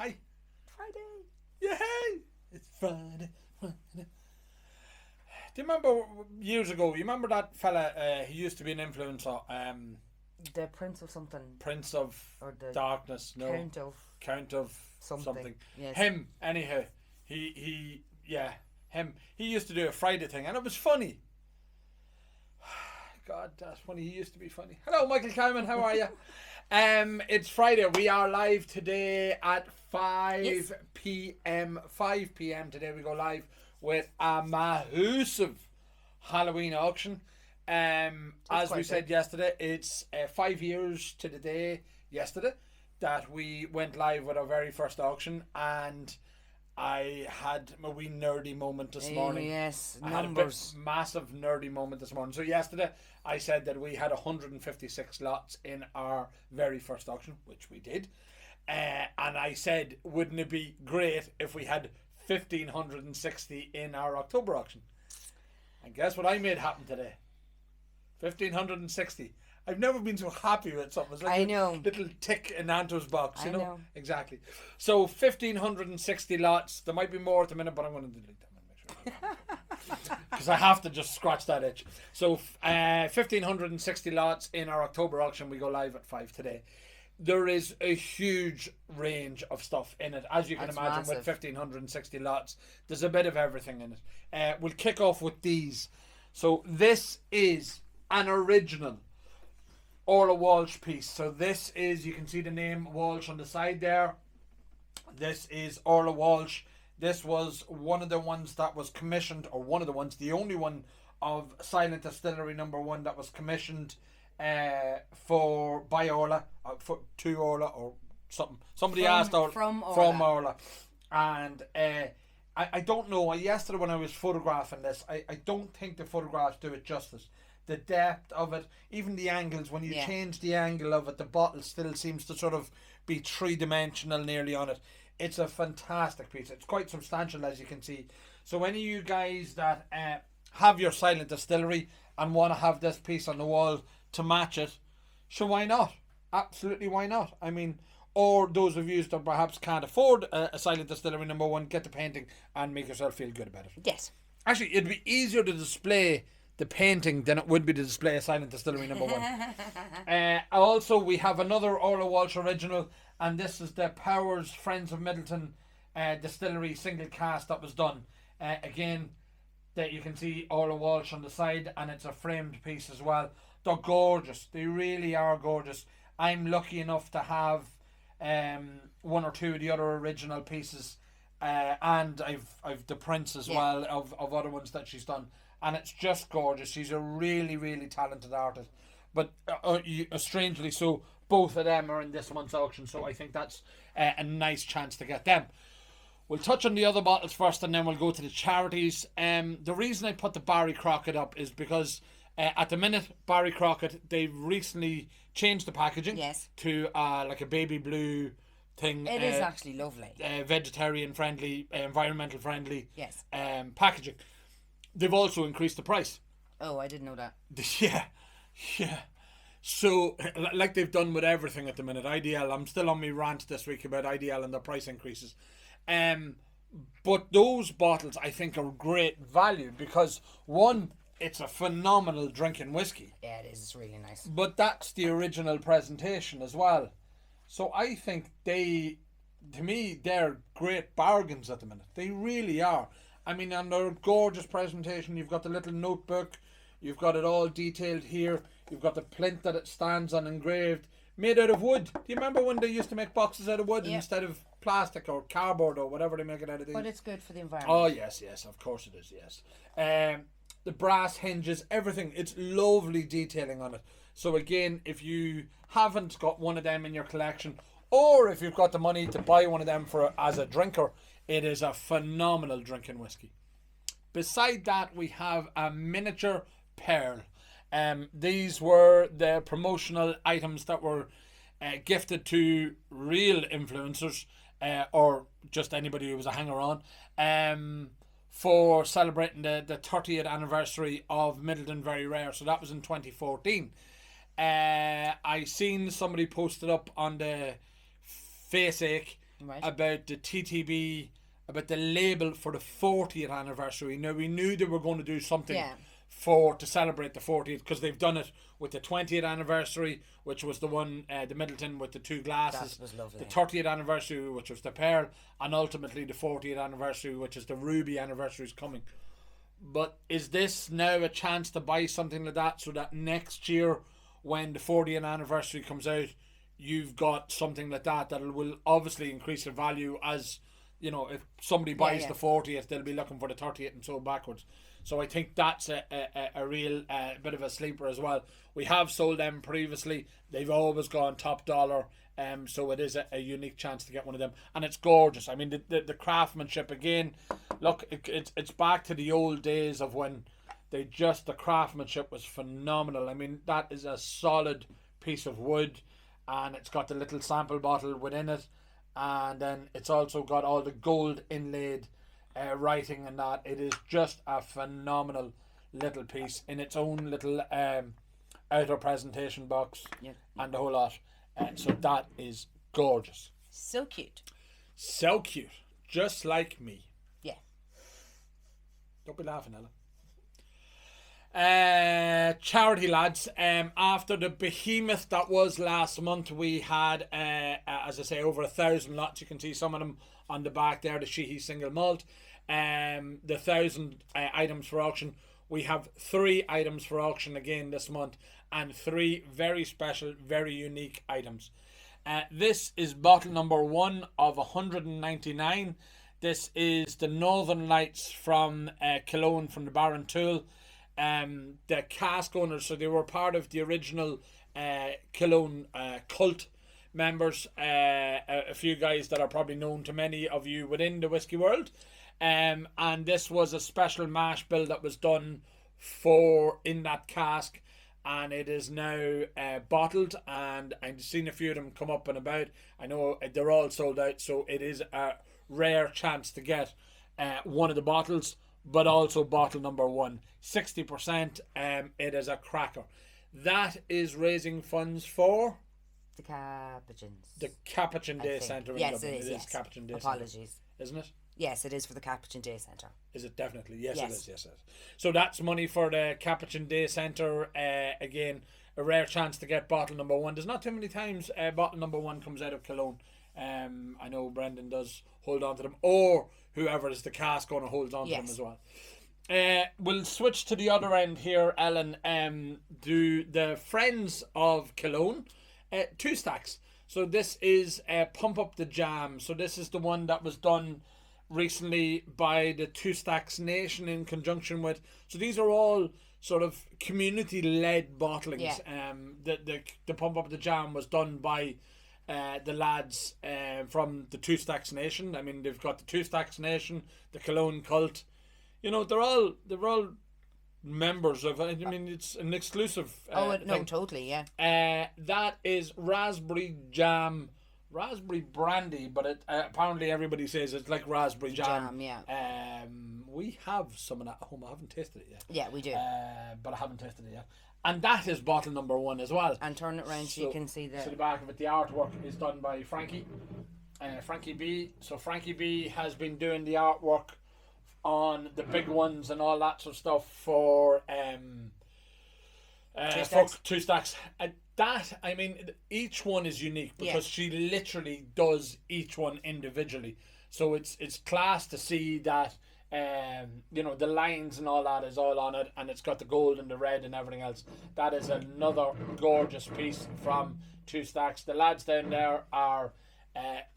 Hi. Friday. Yay! It's Friday. Do you remember years ago? You remember that fella? He used to be an influencer. The Prince of something. Prince of Or the Darkness. No. Count of something. Yes. Him. Anyhow, yeah, him. He used to do a Friday thing, and it was funny. God, that's funny. He used to be funny. Hello, Michael Kyman. How are you? It's Friday. We are live today at 5 p.m. 5 p.m. today we go live with a massive Halloween auction. As we said yesterday, it's 5 years to the day yesterday that we went live with our very first auction, and I had a wee nerdy moment this morning. Yes, I numbers. had a massive nerdy moment this morning. So yesterday I said that we had 156 lots in our very first auction, which we did. And I said, wouldn't it be great if we had 1,560 in our October auction? And guess what I made happen today? 1,560. I've never been so happy with something. It's like I a know. little tick in Anto's box, you I know. Exactly. So 1,560 lots. There might be more at the minute, but I'm going to delete them and make sure. Because I have to just scratch that itch. So 1,560 lots in our October auction. We go live at 5 today. There is a huge range of stuff in it, as you can imagine. Massive. With 1,560 lots, there's a bit of everything in it. We'll kick off with these. So this is an original Orla Walsh piece. So this is, you can see the name Walsh on the side there. This is Orla Walsh. This was one of the ones that was commissioned, or one of the ones, the only one of Silent Distillery #1 that was commissioned by Orla, to Orla or something. Somebody asked Orla, from Orla. And I don't know, yesterday when I was photographing this, I don't think the photographs do it justice. The depth of it, even the angles, when you change the angle of it, the bottle still seems to sort of be three-dimensional nearly on it. It's a fantastic piece. It's quite substantial, as you can see. So any of you guys that have your Silent Distillery and want to have this piece on the wall to match it, so why not? Absolutely, why not? I mean, or those of you that perhaps can't afford a Silent Distillery #1, get the painting and make yourself feel good about it. Yes. Actually, it'd be easier to display the painting than it would be to display a Silent Distillery #1. Also, we have another Orla Walsh original, and this is the Powers Friends of Middleton Distillery single cast that was done. Again, that you can see Orla Walsh on the side, and it's a framed piece as well. They're gorgeous. They really are gorgeous. I'm lucky enough to have one or two of the other original pieces, and I've the prints as well of other ones that she's done. And it's just gorgeous. She's a really, really talented artist. But strangely so, both of them are in this month's auction. So I think that's a nice chance to get them. We'll touch on the other bottles first, and then we'll go to the charities. The reason I put the Barry Crockett up is because at the minute, Barry Crockett, they've recently changed the packaging to like a baby blue thing. It is actually lovely. Vegetarian friendly, environmental friendly Yes. packaging. They've also increased the price. Oh, I didn't know that. Yeah. So, like they've done with everything at the minute, IDL, I'm still on my rant this week about IDL and their price increases. But those bottles, I think, are great value because, one, it's a phenomenal drinking whiskey. Yeah, it is. It's really nice. But that's the original presentation as well. So I think to me, they're great bargains at the minute. They really are. I mean, and they're a gorgeous presentation. You've got the little notebook. You've got it all detailed here. You've got the plinth that it stands on engraved. Made out of wood. Do you remember when they used to make boxes out of wood instead of plastic or cardboard or whatever they make it out of these? But it's good for the environment. Oh, yes, of course it is, yes. The brass hinges, everything. It's lovely detailing on it. So again, if you haven't got one of them in your collection, or if you've got the money to buy one of them as a drinker, it is a phenomenal drinking whiskey. Beside that, we have a miniature pearl. These were the promotional items that were gifted to real influencers or just anybody who was a hanger-on for celebrating the 30th anniversary of Middleton Very Rare. So that was in 2014. I seen somebody posted up on the Faceache Right. about the TTB, about the label for the 40th anniversary. Now, we knew they were going to do something Yeah. to celebrate the 40th, because they've done it with the 20th anniversary, which was the one, the Middleton with the two glasses. That was lovely. The 30th anniversary, which was the pearl, and ultimately the 40th anniversary, which is the ruby anniversary, is coming. But is this now a chance to buy something like that, so that next year, when the 40th anniversary comes out, you've got something like that will obviously increase the value, as you know, if somebody buys the 40th, they'll be looking for the 30th and so backwards. So I think that's a real bit of a sleeper as well. We have sold them previously. They've always gone top dollar. So it is a unique chance to get one of them, and it's gorgeous. I mean, the craftsmanship again. Look, it's back to the old days of when the craftsmanship was phenomenal. I mean, that is a solid piece of wood, and it's got the little sample bottle within it, and then it's also got all the gold inlaid writing and that. It is just a phenomenal little piece in its own little outer presentation box, and the whole lot. So that is gorgeous. So cute. So cute. Just like me. Yeah. Don't be laughing, Ella. Charity lads. After the behemoth that was last month, we had, as I say, over 1,000 lots. You can see some of them on the back there, the Sheehy single malt. The 1,000 items for auction. We have 3 items for auction again this month, and 3 very special, very unique items. This is bottle number 1 of 199. This is the Northern Lights from Cologne, from the Baron Tool. The cask owners, so they were part of the original Cologne cult members. A few guys that are probably known to many of you within the whiskey world. And this was a special mash bill that was done in that cask, and it is now bottled, and I've seen a few of them come up and about. I know they're all sold out, so it is a rare chance to get one of the bottles, but also bottle number 1, 60%. It is a cracker. That is raising funds for the Capuchins. The Capuchin Day Centre in yes, Dublin. it is. Yes. Capuchin Day Apologies. Centre, isn't it? Yes, it is for the Capuchin Day Centre. Is it definitely? Yes, yes. It is. Yes, it is. So that's money for the Capuchin Day Centre. Again, a rare chance to get bottle number 1. There's not too many times bottle number 1 comes out of Cologne. I know Brendan does hold on to them, or whoever is the cask owner holds on to them as well. We'll switch to the other end here, Ellen. Do the Friends of Cologne 2 stacks. So this is Pump Up the Jam. So this is the one that was done recently by the 2 Stacks Nation in conjunction with. So these are all sort of community-led bottlings. The Pump Up the Jam was done by the lads from the 2 Stacks Nation. I mean, they've got the 2 Stacks Nation, the Cologne Cult. You know, they're all members of. I mean, it's an exclusive. No, totally, yeah. That is raspberry jam, raspberry brandy, but it apparently everybody says it's like raspberry jam. Yeah. We have some of that at home. I haven't tasted it yet. Yeah, we do. But I haven't tasted it yet. And that is bottle number 1 as well. And turn it around so you can see the back of it. The artwork is done by Frankie B. So Frankie B has been doing the artwork on the big ones and all that sort of stuff for 2 Stacks. That, I mean, each one is unique because she literally does each one individually. So it's class to see that you know, the lines and all that is all on it, and it's got the gold and the red and everything else. That is another gorgeous piece from 2 Stacks. The lads down there are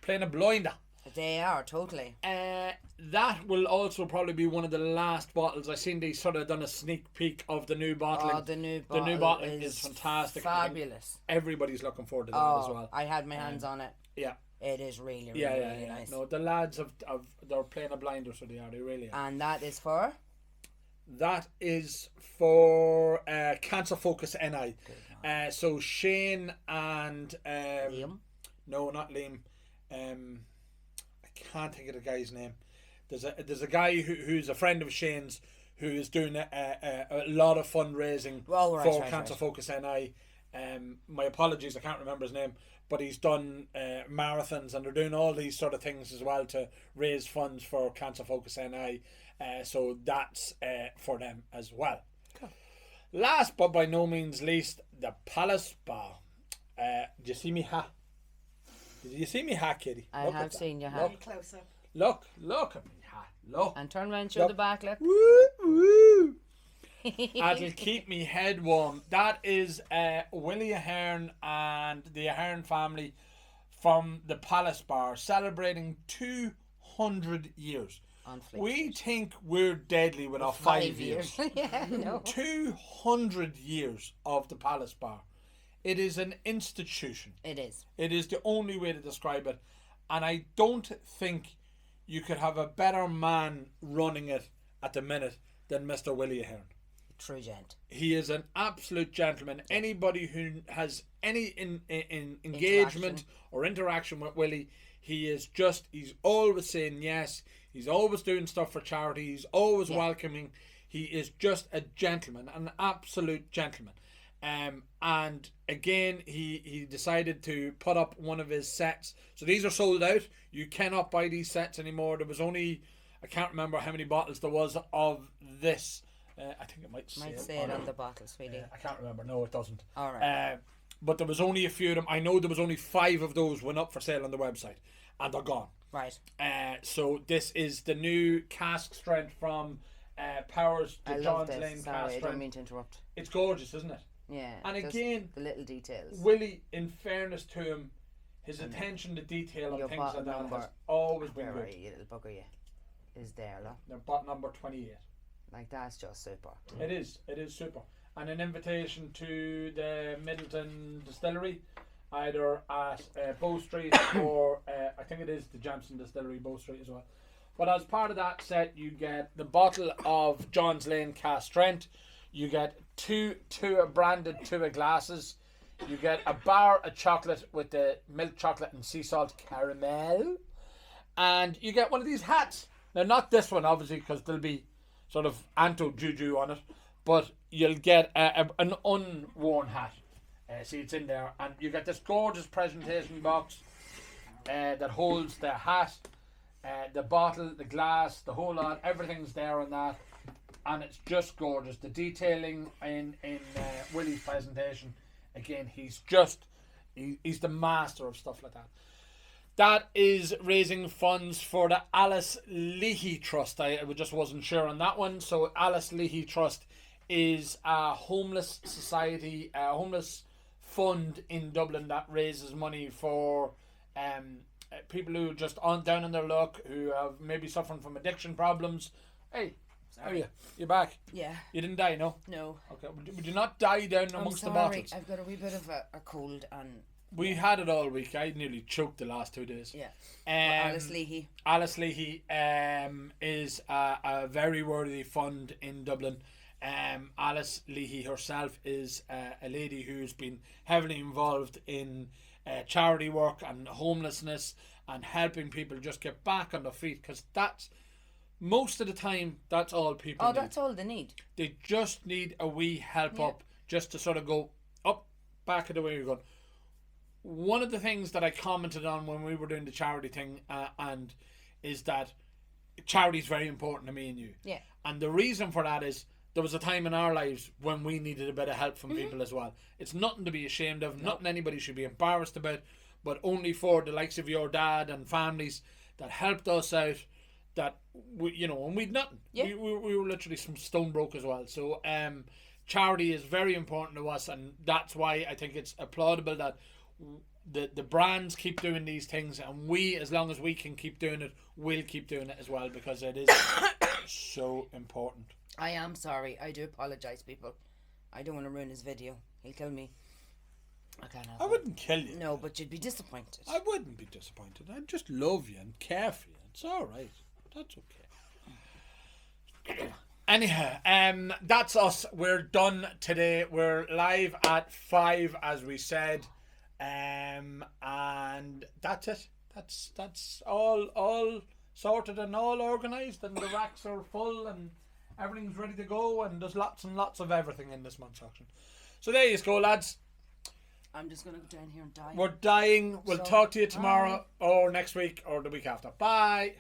playing a blinder. They are, totally. That will also probably be one of the last bottles. I seen they sort of done a sneak peek of the new bottling. Oh, the new bottling is fantastic. Fabulous. Everybody's looking forward to that as well. I had my hands on it. Yeah. It is really, really nice. No, the lads they're playing a blinder, so they are. They really are. And that is for? That is for Cancer Focus NI. So Shane and Liam? No, not Liam. I can't think of the guy's name. There's a guy who's a friend of Shane's who is doing a lot of fundraising for Cancer Focus NI. My apologies, I can't remember his name, but he's done marathons, and they're doing all these sort of things as well to raise funds for Cancer Focus NI. So that's for them as well. Cool. Last but by no means least, the Palace Bar. Did you see me hat? Did you see me hat, Kitty? I have seen your hat. Close up. Look at me hat. Look. And turn around and show the back lip. Woo, woo. That'll keep me head warm. That is Willie Ahern and the Ahern family from the Palace Bar celebrating 200 years. We think we're deadly with our 5 years. Yeah, no. 200 years of the Palace Bar. It is an institution. It is. It is the only way to describe it. And I don't think you could have a better man running it at the minute than Mr. Willie Ahern. True gent. He is an absolute gentleman. Anybody who has any engagement or interaction with Willie, he's always saying yes. He's always doing stuff for charity. He's always welcoming. He is just a gentleman, an absolute gentleman. And again, he decided to put up one of his sets. So these are sold out. You cannot buy these sets anymore. There was only, I can't remember how many bottles there was of this. I think it might say it on the bottle, sweetie. I can't remember. No, it doesn't. All right. But there was only a few of them. I know there was only 5 of those went up for sale on the website, and they're gone. Right. So this is the new cask strength from Powers, the John's Lane cask Sorry, strength. I don't mean to interrupt. It's gorgeous, isn't it? Yeah. And again, the little details. Willie, in fairness to him, his attention to detail and things like that has always been good. You little bugger, is there, look. They're bot number 28. Like, that's just super. It is super. And an invitation to the Middleton Distillery, either at Bow Street or I think it is the Jameson Distillery, Bow Street as well. But as part of that set, you get the bottle of John's Lane Cask Strength. You get two branded Tua glasses. You get a bar of chocolate with the milk chocolate and sea salt caramel. And you get one of these hats. Now, not this one, obviously, because there'll be sort of Anto Juju on it. But you'll get an unworn hat. See, it's in there. And you get this gorgeous presentation box that holds the hat, the bottle, the glass, the whole lot. Everything's there on that. And it's just gorgeous. The detailing in Willie's presentation, again, he's the master of stuff like that. That is raising funds for the Alice Leahy Trust. I just wasn't sure on that one. So Alice Leahy Trust is a homeless society, a homeless fund in Dublin that raises money for people who just aren't down on their luck, who have maybe suffering from addiction problems. Hey, how are you? You back? Yeah. You didn't die, no? No. Okay. Would you not die down amongst the bottles? I've got a wee bit of a cold and... We had it all week. I nearly choked the last 2 days. Yeah. Alice Leahy. Alice Leahy is a very worthy fund in Dublin. Alice Leahy herself is a lady who's been heavily involved in charity work and homelessness and helping people just get back on their feet, because that's most of the time that's all people need. That's all they need. They just need a wee help up, just to sort of go up, back of the way you're going. One of the things that I commented on when we were doing the charity thing and is that charity is very important to me and you. Yeah. And the reason for that is there was a time in our lives when we needed a bit of help from people as well. It's nothing to be ashamed of, nothing anybody should be embarrassed about, but only for the likes of your dad and families that helped us out, that we, and we'd nothing. Yeah. We were literally some stone broke as well. So charity is very important to us, and that's why I think it's applaudable that the brands keep doing these things, and we, as long as we can keep doing it, we'll keep doing it as well, because it is so important. I am sorry. I do apologise, people. I don't want to ruin his video. He'll kill me. I wouldn't kill you. No, but you'd be disappointed. I wouldn't be disappointed. I'd just love you and care for you. It's all right. That's okay. Anyhow, that's us. We're done today. We're live at 5, as we said. And that's it. That's all sorted and all organised, and the racks are full and everything's ready to go, and there's lots and lots of everything in this month's auction. So there you go, lads. I'm just going to go down here and die. We're dying. We'll So, talk to you tomorrow bye. or next week or the week after. Bye.